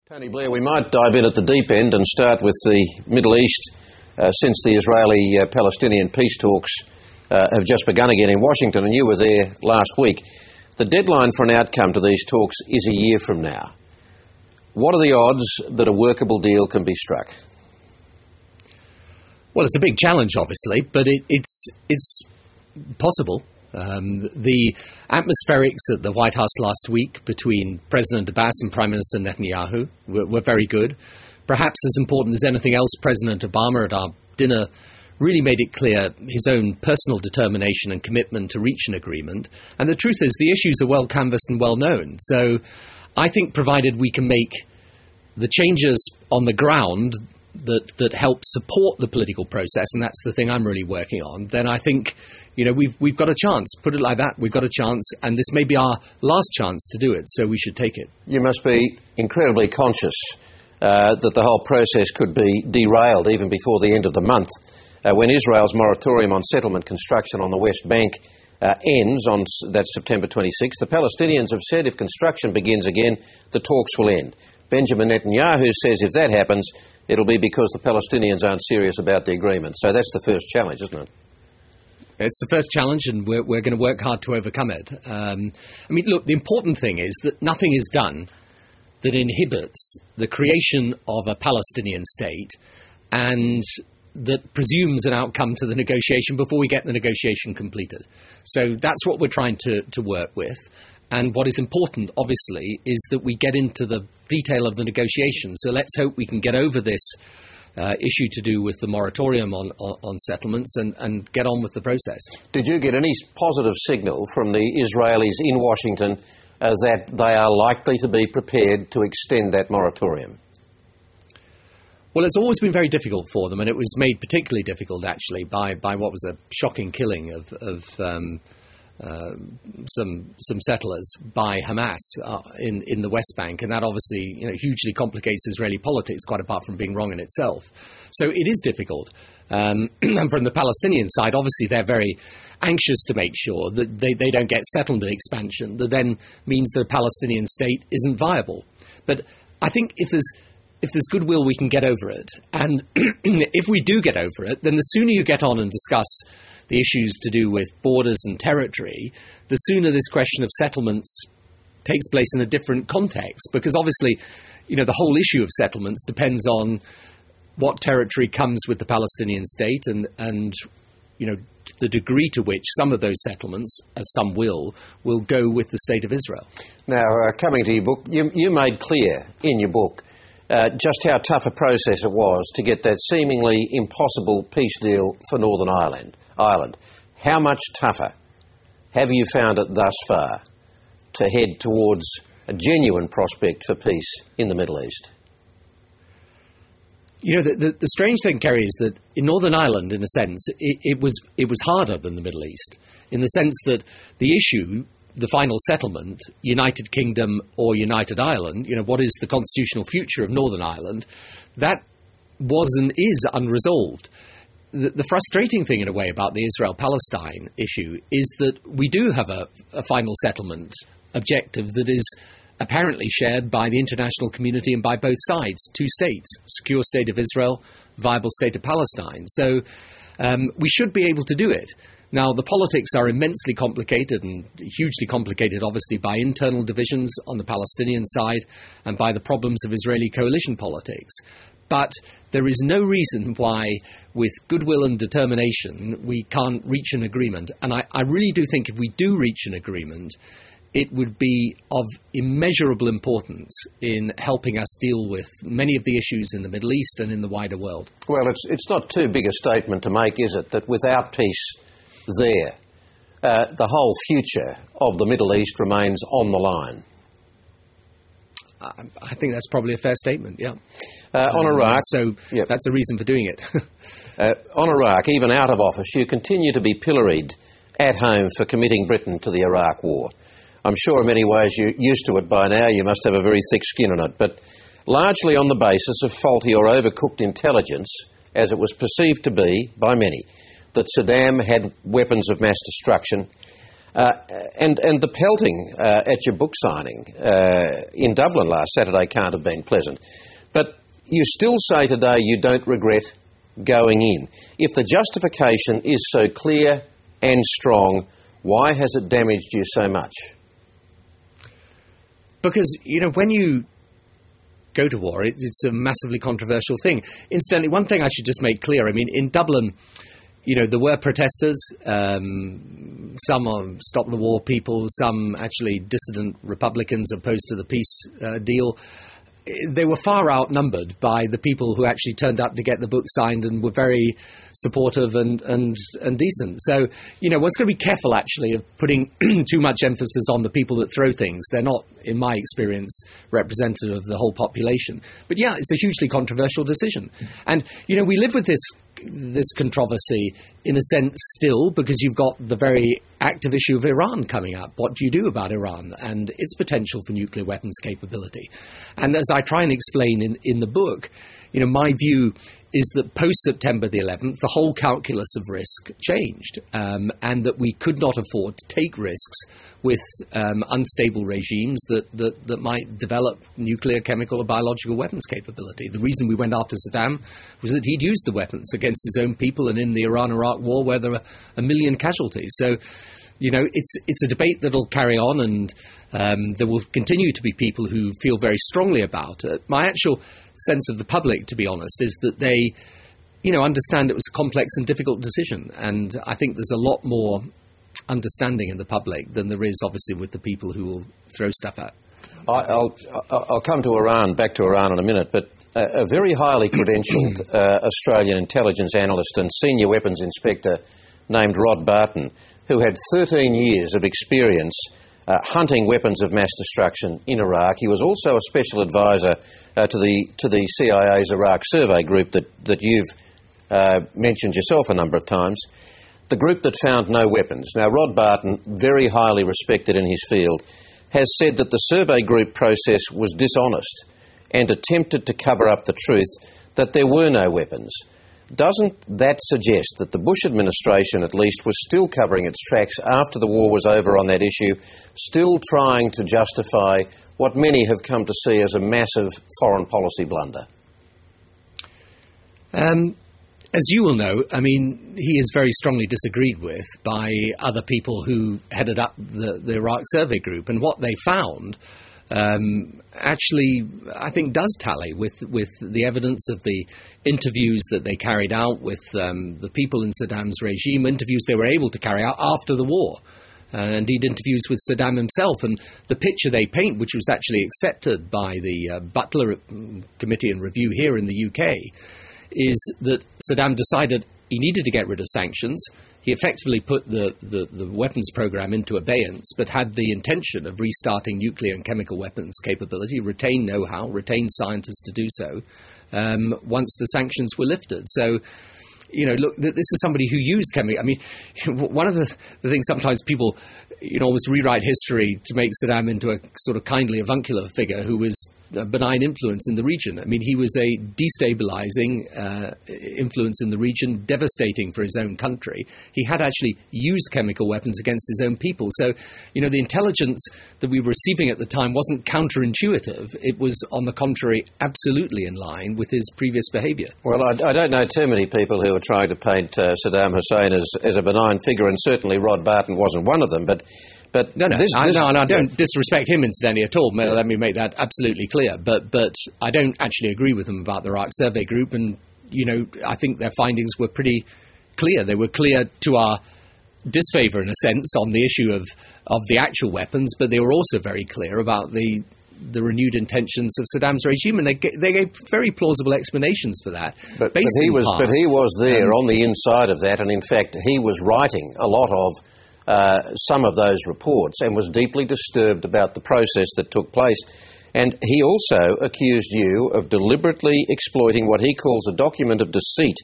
Tony Blair, we might dive in at the deep end and start with the Middle East since the Israeli-Palestinian peace talks have just begun again in Washington, and you were there last week. The deadline for an outcome to these talks is a year from now. What are the odds that a workable deal can be struck? Well, it's a big challenge, obviously, but it's possible. The atmospherics at the White House last week between President Abbas and Prime Minister Netanyahu were very good. Perhaps as important as anything else, President Obama at our dinner really made it clear his own personal determination and commitment to reach an agreement. And the truth is, the issues are well canvassed and well known. So I think provided we can make the changes on the ground that help support the political process, and that's the thing I'm really working on, then I think, we've got a chance. Put it like that, we've got a chance, and this may be our last chance to do it, so we should take it. You must be incredibly conscious that the whole process could be derailed even before the end of the month. When Israel's moratorium on settlement construction on the West Bank ends on that September 26th, the Palestinians have said if construction begins again, the talks will end. Benjamin Netanyahu says if that happens, it'll be because the Palestinians aren't serious about the agreement. So that's the first challenge, isn't it? It's the first challenge, and we're going to work hard to overcome it. Look, the important thing is that nothing is done that inhibits the creation of a Palestinian state and that presumes an outcome to the negotiation before we get the negotiation completed. So that's what we're trying to work with. And what is important, obviously, is that we get into the detail of the negotiation. So let's hope we can get over this issue to do with the moratorium on settlements and get on with the process. Did you get any positive signal from the Israelis in Washington that they are likely to be prepared to extend that moratorium? Well, it's always been very difficult for them, and it was made particularly difficult, actually, by what was a shocking killing of some settlers by Hamas in the West Bank, and that obviously hugely complicates Israeli politics, quite apart from being wrong in itself. So it is difficult. And from the Palestinian side, obviously they're very anxious to make sure that they don't get settlement expansion that then means that a Palestinian state isn't viable. But I think if there's goodwill, we can get over it. And if we do get over it, then the sooner you get on and discuss the issues to do with borders and territory, the sooner this question of settlements takes place in a different context. Because obviously, the whole issue of settlements depends on what territory comes with the Palestinian state and the degree to which some of those settlements, as some will go with the state of Israel. Now, coming to your book, you made clear in your book just how tough a process it was to get that seemingly impossible peace deal for Northern Ireland. How much tougher have you found it thus far to head towards a genuine prospect for peace in the Middle East? The strange thing, Kerry, is that in Northern Ireland, in a sense, it was harder than the Middle East, in the sense that the issue, the final settlement, United Kingdom or United Ireland, what is the constitutional future of Northern Ireland, that was and is unresolved. The frustrating thing, in a way, about the Israel-Palestine issue is that we do have a final settlement objective that is apparently shared by the international community and by both sides. Two states, secure state of Israel, viable state of Palestine. So we should be able to do it. Now, the politics are immensely complicated and hugely complicated, obviously, by internal divisions on the Palestinian side and by the problems of Israeli coalition politics. But there is no reason why, with goodwill and determination, we can't reach an agreement. And I really do think if we do reach an agreement, it would be of immeasurable importance in helping us deal with many of the issues in the Middle East and in the wider world. Well, it's not too big a statement to make, is it, that without peace there, the whole future of the Middle East remains on the line? I think that's probably a fair statement, yeah. On Iraq... So yep. That's a reason for doing it. On Iraq, even out of office, you continue to be pilloried at home for committing Britain to the Iraq war. I'm sure in many ways you're used to it by now. You must have a very thick skin on it. But largely on the basis of faulty or overcooked intelligence, as it was perceived to be by many, that Saddam had weapons of mass destruction, And the pelting at your book signing in Dublin last Saturday can't have been pleasant. But you still say today you don't regret going in. If the justification is so clear and strong, why has it damaged you so much? Because, when you go to war, it's a massively controversial thing. Incidentally, one thing I should just make clear, in Dublin, there were protesters, some are Stop the War people, some actually dissident Republicans opposed to the peace deal. They were far outnumbered by the people who actually turned up to get the book signed and were very supportive and decent. So, one's got to be careful, actually, of putting too much emphasis on the people that throw things. They're not, in my experience, representative of the whole population. But yeah, it's a hugely controversial decision. And, we live with this controversy in a sense still, because you've got the very active issue of Iran coming up. What do you do about Iran and its potential for nuclear weapons capability? And as I try and explain in the book, my view is that post-September the 11th, the whole calculus of risk changed, and that we could not afford to take risks with unstable regimes that might develop nuclear, chemical, or biological weapons capability. The reason we went after Saddam was that he'd used the weapons against his own people, and in the Iran-Iraq war where there were 1 million casualties. So, it's a debate that'll carry on, and there will continue to be people who feel very strongly about it. My actual sense of the public, to be honest, is that they, understand it was a complex and difficult decision. And I think there's a lot more understanding in the public than there is, obviously, with the people who will throw stuff at. I'll come to Iran, back to Iran in a minute, but a very highly credentialed Australian intelligence analyst and senior weapons inspector named Rod Barton, who had 13 years of experience hunting weapons of mass destruction in Iraq. He was also a special advisor to the CIA's Iraq survey group that you've mentioned yourself a number of times, the group that found no weapons. Now, Rod Barton, very highly respected in his field, has said that the survey group process was dishonest and attempted to cover up the truth that there were no weapons. Doesn't that suggest that the Bush administration, at least, was still covering its tracks after the war was over on that issue, still trying to justify what many have come to see as a massive foreign policy blunder? As you will know, he is very strongly disagreed with by other people who headed up the Iraq survey group, and what they found actually, I think, does tally with the evidence of the interviews that they carried out with the people in Saddam's regime, interviews they were able to carry out after the war, indeed interviews with Saddam himself. And the picture they paint, which was actually accepted by the Butler Committee and Review here in the UK, is that Saddam decided he needed to get rid of sanctions. He effectively put the weapons program into abeyance, but had the intention of restarting nuclear and chemical weapons capability, retain know-how, retain scientists to do so, once the sanctions were lifted. So, look, this is somebody who used chemical. One of the things sometimes people, always rewrite history to make Saddam into a sort of kindly avuncular figure who was a benign influence in the region. He was a destabilizing influence in the region, devastating for his own country. He had actually used chemical weapons against his own people. So, the intelligence that we were receiving at the time wasn't counterintuitive. It was, on the contrary, absolutely in line with his previous behavior. Well, I don't know too many people who are trying to paint Saddam Hussein as a benign figure, and certainly Rod Barton wasn't one of them. But No, I don't disrespect him incidentally at all. Let me make that absolutely clear. But I don't actually agree with them about the Iraq survey group, and I think their findings were pretty clear. They were clear to our disfavour in a sense on the issue of the actual weapons, but they were also very clear about the renewed intentions of Saddam's regime, and they gave very plausible explanations for that. But he was there on the inside of that, and in fact he was writing a lot of some of those reports and was deeply disturbed about the process that took place. And he also accused you of deliberately exploiting what he calls a document of deceit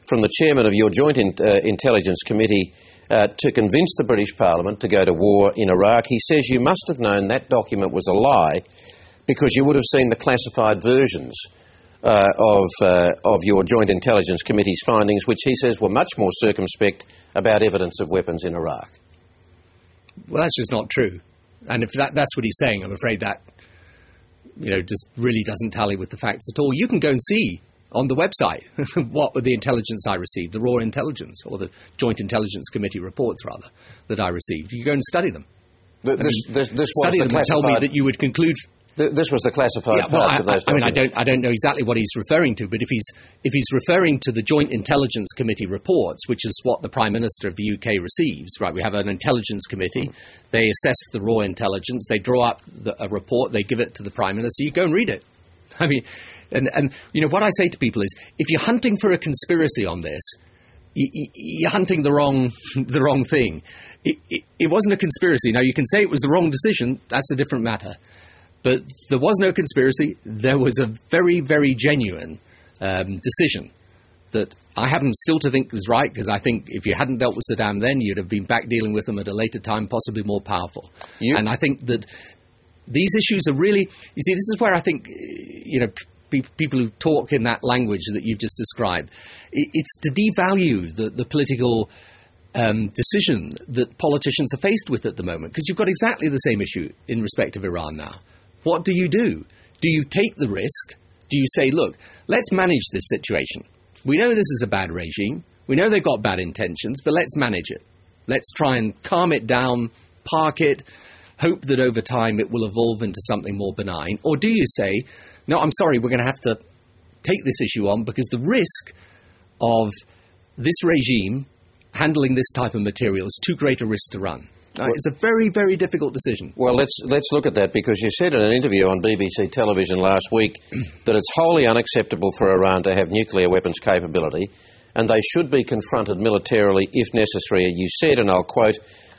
from the chairman of your Joint Intelligence Committee to convince the British Parliament to go to war in Iraq. He says you must have known that document was a lie because you would have seen the classified versions of your Joint Intelligence Committee's findings, which he says were much more circumspect about evidence of weapons in Iraq. Well, that's just not true. And if that's what he's saying, I'm afraid that, just really doesn't tally with the facts at all. You can go and see on the website what the intelligence I received, the raw intelligence, or the Joint Intelligence Committee reports, rather, that I received. You go and study them. This was study them and tell me that you would conclude... This was the classified part of those documents. I don't know exactly what he's referring to, but if he's referring to the Joint Intelligence Committee reports, which is what the Prime Minister of the UK receives, right? We have an intelligence committee. They assess the raw intelligence. They draw up a report. They give it to the Prime Minister. You go and read it. I mean, and what I say to people is, if you're hunting for a conspiracy on this, you're hunting the wrong thing. It wasn't a conspiracy. Now, you can say it was the wrong decision. That's a different matter. But there was no conspiracy. There was a very, very genuine decision that I happen still to think was right, because I think if you hadn't dealt with Saddam then, you'd have been back dealing with them at a later time, possibly more powerful. And I think that these issues are really... You see, this is where I think, people who talk in that language that you've just described, it's to devalue the political decision that politicians are faced with at the moment, because you've got exactly the same issue in respect of Iran now. What do you do? Do you take the risk? Do you say, look, let's manage this situation. We know this is a bad regime. We know they've got bad intentions, but let's manage it. Let's try and calm it down, park it, hope that over time it will evolve into something more benign? Or do you say, no, I'm sorry, we're going to have to take this issue on because the risk of this regime handling this type of material is too great a risk to run? It's a very, very difficult decision. Well, let's look at that, because you said in an interview on BBC television last week that it's wholly unacceptable for Iran to have nuclear weapons capability, and they should be confronted militarily if necessary. You said, and I'll quote,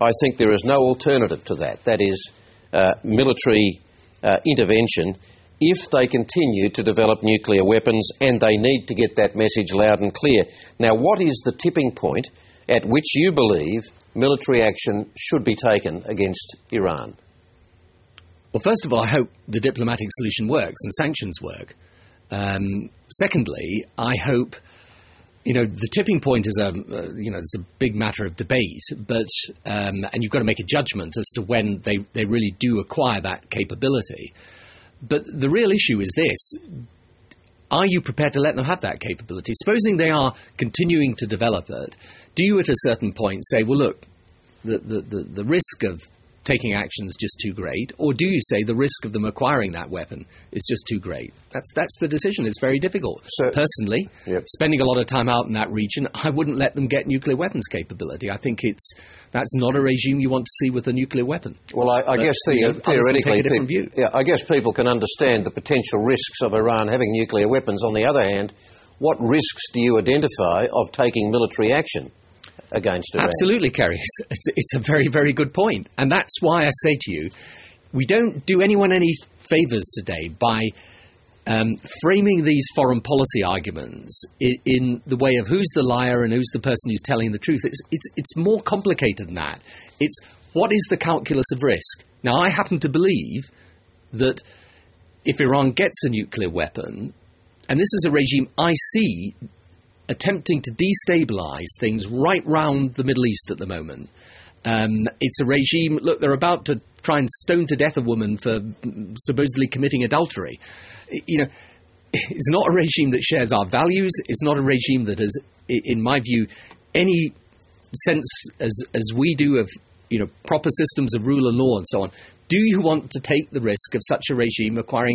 "I think there is no alternative to that. That is, military intervention if they continue to develop nuclear weapons, and they need to get that message loud and clear." Now, what is the tipping point at which you believe military action should be taken against Iran? Well, first of all, I hope the diplomatic solution works and sanctions work. Secondly, I hope, the tipping point is it's a big matter of debate, but and you've got to make a judgment as to when they really do acquire that capability. But the real issue is this: are you prepared to let them have that capability? Supposing they are continuing to develop it, do you at a certain point say, well, look, the risk of taking action is just too great? Or do you say the risk of them acquiring that weapon is just too great? That's the decision. It's very difficult. So, personally, spending a lot of time out in that region, I wouldn't let them get nuclear weapons capability. I think that's not a regime you want to see with a nuclear weapon. Well, I guess theoretically, take a different view. I guess people can understand the potential risks of Iran having nuclear weapons. On the other hand, what risks do you identify of taking military action against Iran? Absolutely, Kerry. It's a very, very good point. And that's why I say to you, we don't do anyone any favours today by framing these foreign policy arguments in the way of who's the liar and who's the person who's telling the truth. It's more complicated than that. It's what is the calculus of risk? Now, I happen to believe that if Iran gets a nuclear weapon, and this is a regime I see attempting to destabilise things right round the Middle East at the moment. It's a regime, look, they're about to try and stone to death a woman for supposedly committing adultery. It's not a regime that shares our values. It's not a regime that has, in my view, any sense as we do of proper systems of rule and law and so on. Do you want to take the risk of such a regime acquiring